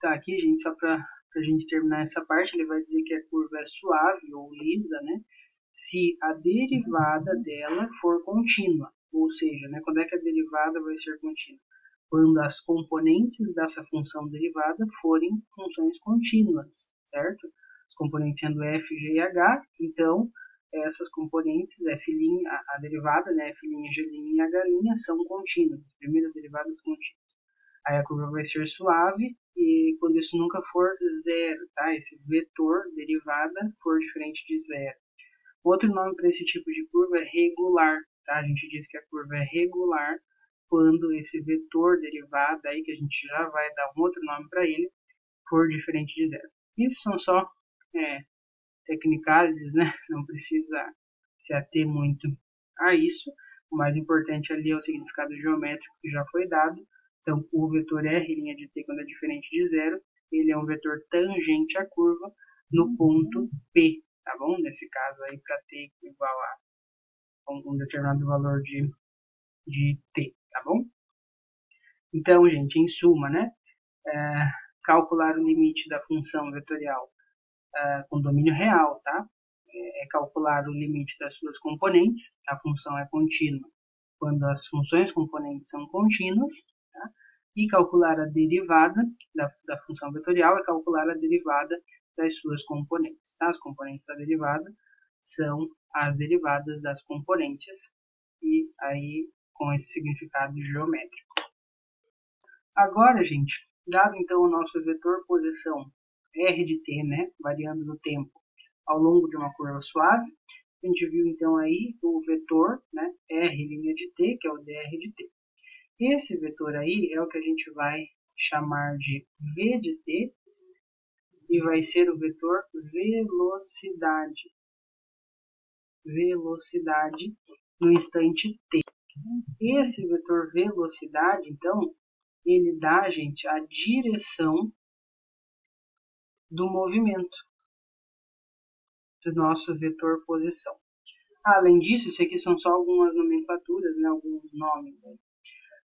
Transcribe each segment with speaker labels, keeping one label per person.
Speaker 1: Tá, aqui, gente, só para a gente terminar essa parte, ele vai dizer que a curva é suave ou lisa, né? Se a derivada dela for contínua. Ou seja, né, quando é que a derivada vai ser contínua? Quando as componentes dessa função derivada forem funções contínuas, certo? As componentes sendo f, g e h, então essas componentes, f', a derivada, né, f', g' e h' são contínuas, as primeiras derivadas contínuas. Aí a curva vai ser suave e quando isso nunca for zero, tá? Esse vetor derivada for diferente de zero. Outro nome para esse tipo de curva é regular, tá? A gente diz que a curva é regular quando esse vetor derivada aí, que a gente já vai dar um outro nome para ele, for diferente de zero. Isso são só tecnicalidades, né? Não precisa se ater muito a isso. O mais importante ali é o significado geométrico que já foi dado. Então, o vetor R', linha de t, quando é diferente de zero, ele é um vetor tangente à curva no ponto P, tá bom? Nesse caso aí, para t igual a um determinado valor de t, tá bom? Então, gente, em suma, né? Calcular o limite da função vetorial com domínio real, tá? É calcular o limite das suas componentes, a função é contínua quando as funções componentes são contínuas, tá? E calcular a derivada da função vetorial é calcular a derivada das suas componentes, tá? As componentes da derivada são as derivadas das componentes, e aí com esse significado geométrico. Agora, gente, dado então o nosso vetor posição r de t, né, variando no tempo ao longo de uma curva suave, a gente viu então aí o vetor, né, r' de t, que é o dr de t. Esse vetor aí é o que a gente vai chamar de v de t e vai ser o vetor velocidade. Velocidade no instante t. Esse vetor velocidade, então, ele dá, gente, a direção do movimento do nosso vetor posição. Além disso, isso aqui são só algumas nomenclaturas, né, alguns nomes. Né?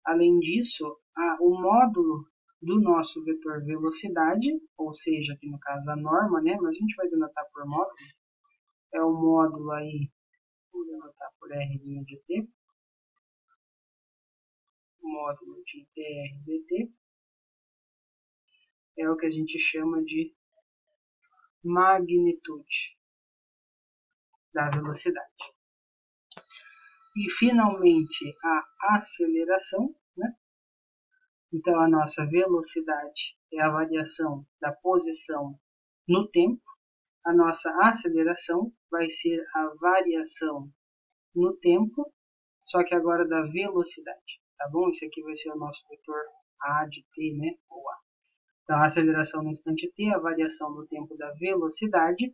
Speaker 1: Além disso, o módulo do nosso vetor velocidade, ou seja, aqui no caso a norma, né, mas a gente vai denotar por módulo, é o módulo aí, vou denotar por R' de t, módulo de dr dt, é o que a gente chama de magnitude da velocidade. E finalmente a aceleração, né? Então a nossa velocidade é a variação da posição no tempo, a nossa aceleração vai ser a variação no tempo, só que agora da velocidade, tá bom? Esse aqui vai ser o nosso vetor A de t, né? Ou A. Então a aceleração no instante t, a variação no tempo da velocidade,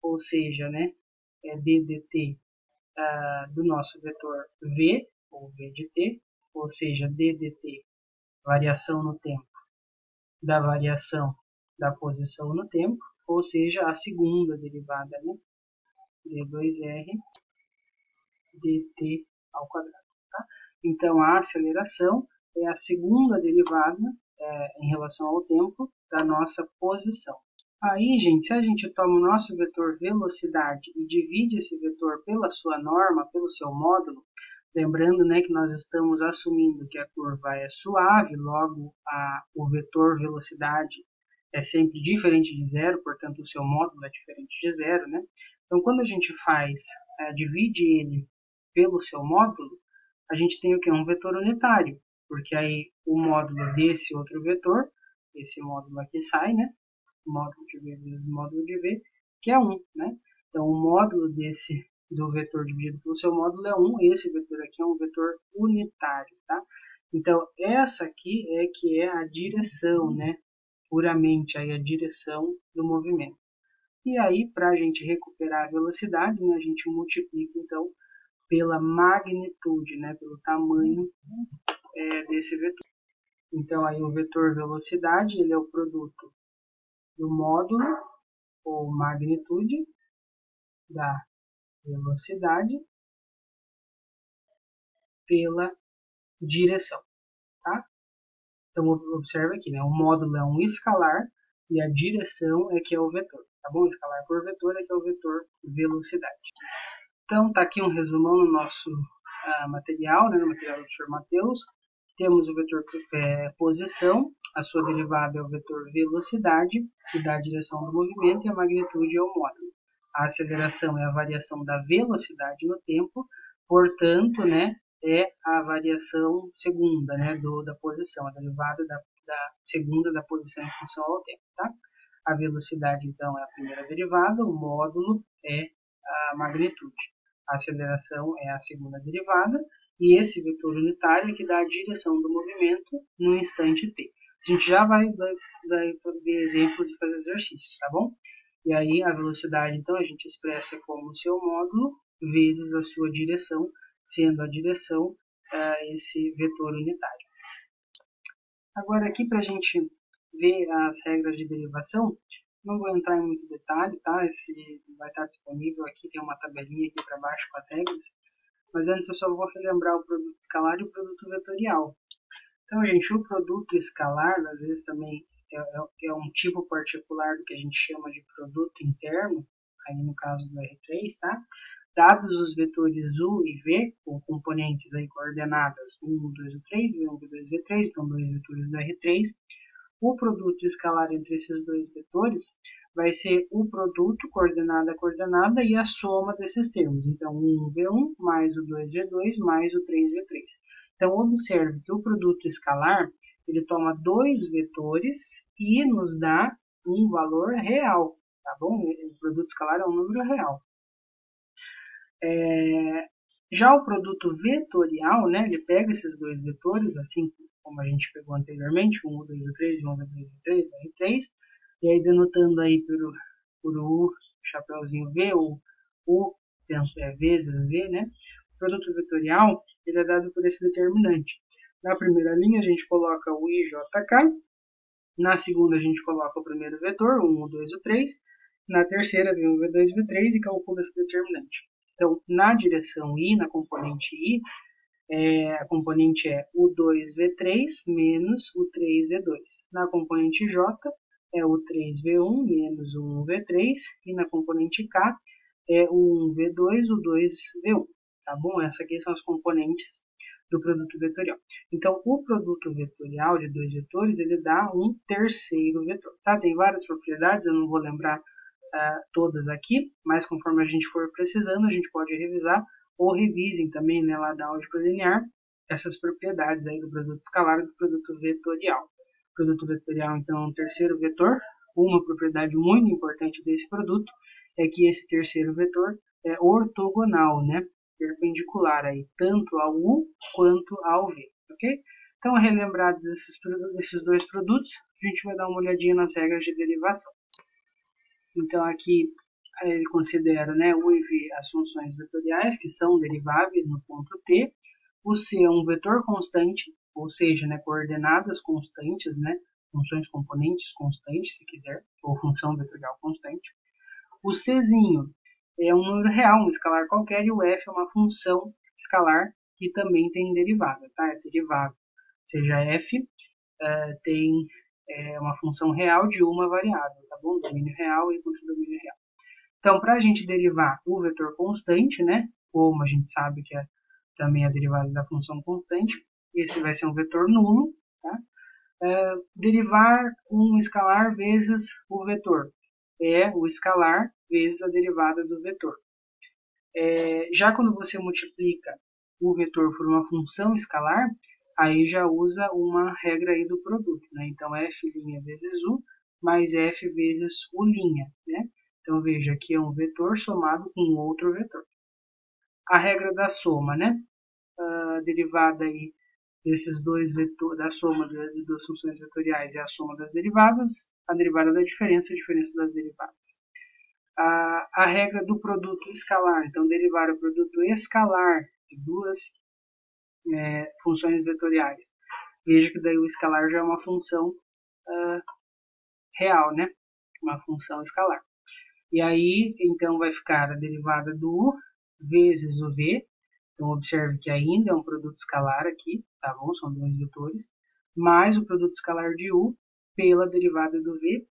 Speaker 1: ou seja, né? É d dt do nosso vetor v, ou v de t, ou seja, d dt, variação no tempo da variação da posição no tempo, ou seja, a segunda derivada, né? d2r dt ao quadrado. Tá? Então, a aceleração é a segunda derivada em relação ao tempo da nossa posição. Aí, gente, se a gente toma o nosso vetor velocidade e divide esse vetor pela sua norma, pelo seu módulo, lembrando, né, que nós estamos assumindo que a curva é suave, logo o vetor velocidade é sempre diferente de zero, portanto o seu módulo é diferente de zero, né? Então, quando a gente divide ele pelo seu módulo, a gente tem o que? Um vetor unitário, porque aí o módulo desse outro vetor, esse módulo aqui sai, né? Módulo de v vezes módulo de v, que é 1, né? Então, o módulo do vetor dividido pelo seu módulo é 1, esse vetor aqui é um vetor unitário, tá? Então, essa aqui é que é a direção, né? Puramente aí a direção do movimento. E aí, para a gente recuperar a velocidade, né, a gente multiplica, então, pela magnitude, né, pelo tamanho desse vetor. Então, aí o vetor velocidade, ele é o produto do módulo, ou magnitude, da velocidade pela direção, tá? Então, observe aqui, né? O módulo é um escalar e a direção é que é o vetor, tá bom? Escalar por vetor é que é o vetor velocidade. Então, tá aqui um resumão no nosso material, né? No material do professor Matheus. Temos o vetor posição, a sua derivada é o vetor velocidade, que dá a direção do movimento, e a magnitude é o módulo. A aceleração é a variação da velocidade no tempo, portanto, né, é a variação segunda, né, da posição, a derivada da segunda da posição em função ao tempo, tá? A velocidade, então, é a primeira derivada, o módulo é a magnitude. A aceleração é a segunda derivada, e esse vetor unitário é que dá a direção do movimento no instante t. A gente já vai ver exemplos e fazer exercícios, tá bom? E aí a velocidade, então, a gente expressa como o seu módulo vezes a sua direção, sendo a direção esse vetor unitário. Agora aqui para a gente ver as regras de derivação, não vou entrar em muito detalhe, tá? Esse vai estar disponível aqui, tem uma tabelinha aqui para baixo com as regras. Mas antes eu só vou relembrar o produto escalar e o produto vetorial. Então, gente, o produto escalar, às vezes também é um tipo particular do que a gente chama de produto interno, aí no caso do R3, tá? Dados os vetores U e V, com componentes aí coordenadas 1, 2 e 3, V1, V2 e V3, então dois vetores do R3, o produto escalar entre esses dois vetores vai ser o produto coordenada a coordenada e a soma desses termos. Então, 1V1 mais o 2V2 mais o 3V3. Então, observe que o produto escalar, ele toma dois vetores e nos dá um valor real, tá bom? O produto escalar é um número real. Já o produto vetorial, né, ele pega esses dois vetores, assim como a gente pegou anteriormente, 1, 2 e 3, 1, 2 e 3, R3, e aí denotando aí por U, chapéuzinho V, ou U, vezes V, né? O produto vetorial, ele é dado por esse determinante. Na primeira linha a gente coloca o IJK, na segunda a gente coloca o primeiro vetor, 1, 2 e 3, na terceira vem o V2 e V3 e calcula esse determinante. Então, na direção I, na componente I, a componente é o 2V3 menos o 3V2. Na componente J, é o 3V1 menos o 1V3. E na componente K, é o 1V2, o 2V1. Tá bom? Essas aqui são as componentes do produto vetorial. Então, o produto vetorial de dois vetores, ele dá um terceiro vetor. Tá? Tem várias propriedades, eu não vou lembrar todas aqui, mas conforme a gente for precisando, a gente pode revisar ou revisem também, né, lá da álgebra linear, essas propriedades aí do produto escalar e do produto vetorial. O produto vetorial, então, é um terceiro vetor. Uma propriedade muito importante desse produto é que esse terceiro vetor é ortogonal, né, perpendicular aí, tanto ao U quanto ao V, ok? Então, relembrados desses dois produtos, a gente vai dar uma olhadinha nas regras de derivação. Então, aqui ele considera, né, U e V as funções vetoriais, que são deriváveis no ponto T. O C é um vetor constante, ou seja, né, coordenadas constantes, né, funções componentes constantes, se quiser, ou função vetorial constante. O Czinho é um número real, um escalar qualquer, e o F é uma função escalar que também tem derivada, tá? É derivado. Ou seja, F tem uma função real de uma variável, tá bom? Domínio real e contra domínio real. Então, para a gente derivar o vetor constante, né? Como a gente sabe que é também a derivada da função constante, esse vai ser um vetor nulo, tá? Derivar um escalar vezes o vetor é o escalar vezes a derivada do vetor. Já quando você multiplica o vetor por uma função escalar, aí já usa uma regra aí do produto, né? Então, f' vezes u mais f vezes u', né? Então, veja, aqui é um vetor somado com outro vetor. A regra da soma, né? A derivada aí desses dois vetores, da soma das duas funções vetoriais é a soma das derivadas, a derivada da diferença, a diferença das derivadas. A regra do produto escalar, então derivar o produto escalar de duas funções vetoriais. Veja que daí o escalar já é uma função real, né? Uma função escalar. E aí, então, vai ficar a derivada do U vezes o V. Então, observe que ainda é um produto escalar aqui, tá bom? São dois vetores. mais o produto escalar de U pela derivada do V.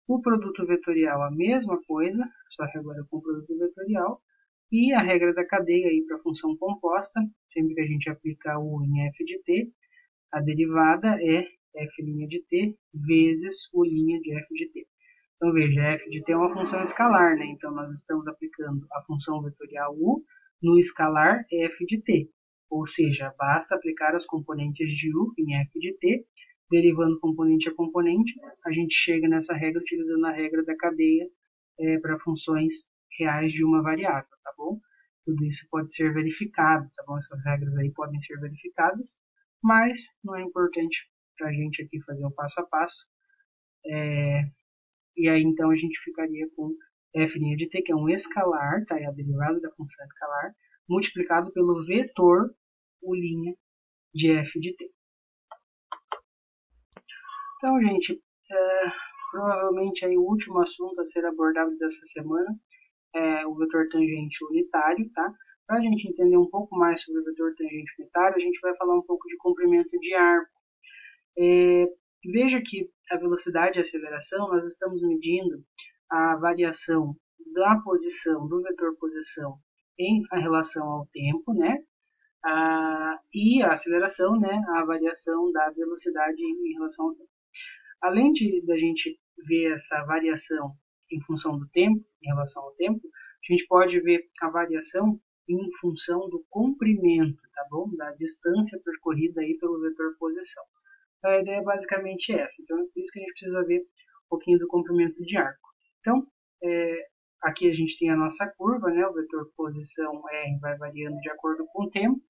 Speaker 1: O produto vetorial a mesma coisa, só que agora com o produto vetorial. E a regra da cadeia aí para a função composta, sempre que a gente aplica U em f de t, a derivada é f' de t vezes U' de f de t. Então veja, f de t é uma função escalar, né? Então nós estamos aplicando a função vetorial U no escalar f de t. Ou seja, basta aplicar as componentes de U em f de t, derivando componente a componente, a gente chega nessa regra utilizando a regra da cadeia para funções reais de uma variável, tá bom? Tudo isso pode ser verificado, tá bom? Essas regras aí podem ser verificadas, mas não é importante para a gente aqui fazer o passo a passo. E aí então a gente ficaria com f' de t, que é um escalar, tá? É a derivada da função escalar, multiplicado pelo vetor U' de f de t. Então, gente, provavelmente aí o último assunto a ser abordado dessa semana é o vetor tangente unitário, tá? Para a gente entender um pouco mais sobre o vetor tangente unitário, a gente vai falar um pouco de comprimento de arco. Veja que a velocidade e a aceleração, nós estamos medindo a variação da posição do vetor posição em relação ao tempo, né? E a aceleração, né? A variação da velocidade em relação ao tempo. Além da gente ver essa variação em função do tempo, em relação ao tempo, a gente pode ver a variação em função do comprimento, tá bom? Da distância percorrida aí pelo vetor posição. Então, a ideia é basicamente essa. Então, é por isso que a gente precisa ver um pouquinho do comprimento de arco. Então, aqui a gente tem a nossa curva, né? O vetor posição R vai variando de acordo com o tempo.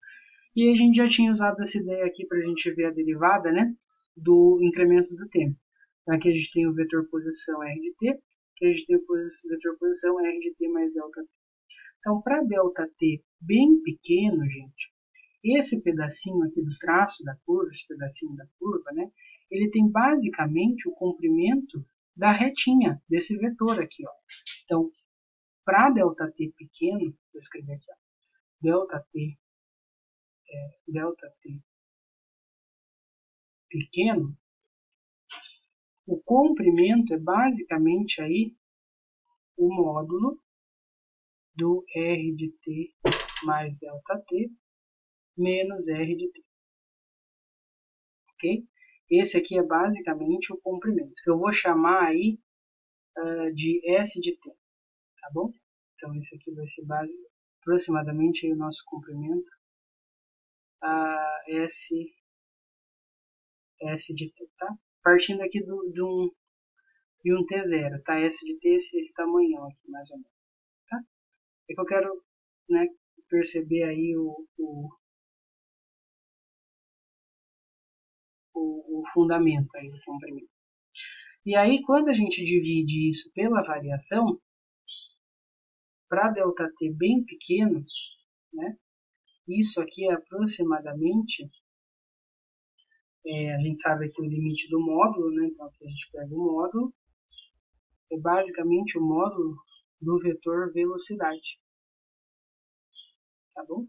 Speaker 1: E a gente já tinha usado essa ideia aqui para a gente ver a derivada, né? Do incremento do tempo. Então, aqui a gente tem o vetor posição R de t, aqui a gente tem o vetor posição R de t mais delta t. Então, para delta t bem pequeno, gente, esse pedacinho aqui do traço da curva, esse pedacinho da curva, né, ele tem basicamente o comprimento da retinha desse vetor aqui, ó. Então, para delta t pequeno, vou escrever aqui, ó, delta t pequeno, o comprimento é basicamente aí o módulo do R de t mais delta t menos R de t. Ok? Esse aqui é basicamente o comprimento. Eu vou chamar aí de S de t, tá bom? Então esse aqui vai ser aproximadamente aí o nosso comprimento S de t, tá? Partindo aqui de um T0, tá? S de t esse tamanhão aqui, mais ou menos, tá? É que eu quero, né, perceber aí o fundamento aí do comprimento. E aí, quando a gente divide isso pela variação, para ΔT bem pequeno, né, isso aqui é aproximadamente, a gente sabe aqui o limite do módulo, né, então aqui a gente pega o módulo, é basicamente o módulo do vetor velocidade, tá bom?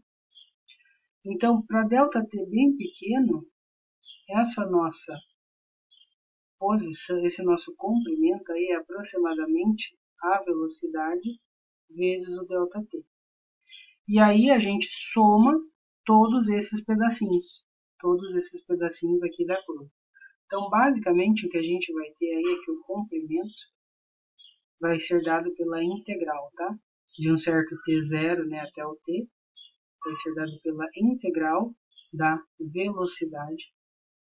Speaker 1: Então, para ΔT bem pequeno, essa nossa posição, esse nosso comprimento aí é aproximadamente a velocidade vezes o ΔT. E aí a gente soma todos esses pedacinhos aqui da curva. Então, basicamente, o que a gente vai ter aí é que o comprimento vai ser dado pela integral, tá? De um certo t0, né, até o t, vai ser dado pela integral da velocidade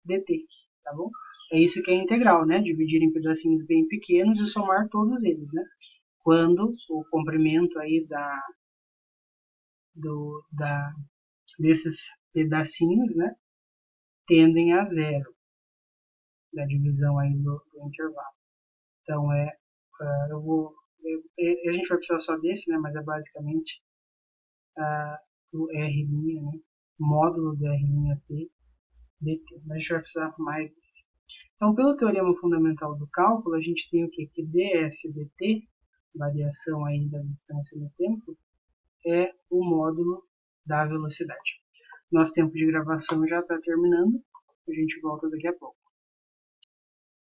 Speaker 1: dt, tá bom? É isso que é integral, né? Dividir em pedacinhos bem pequenos e somar todos eles, né? Quando o comprimento aí desses pedacinhos, né, tendem a zero, da divisão aí do intervalo. Então, a gente vai precisar só desse, né, mas é basicamente o R', né, módulo do R'(t) dt, mas a gente vai precisar mais desse. Então, pelo teorema fundamental do cálculo, a gente tem o quê? Que ds dt, variação aí da distância no tempo, é o módulo da velocidade. Nosso tempo de gravação já está terminando, A gente volta daqui a pouco.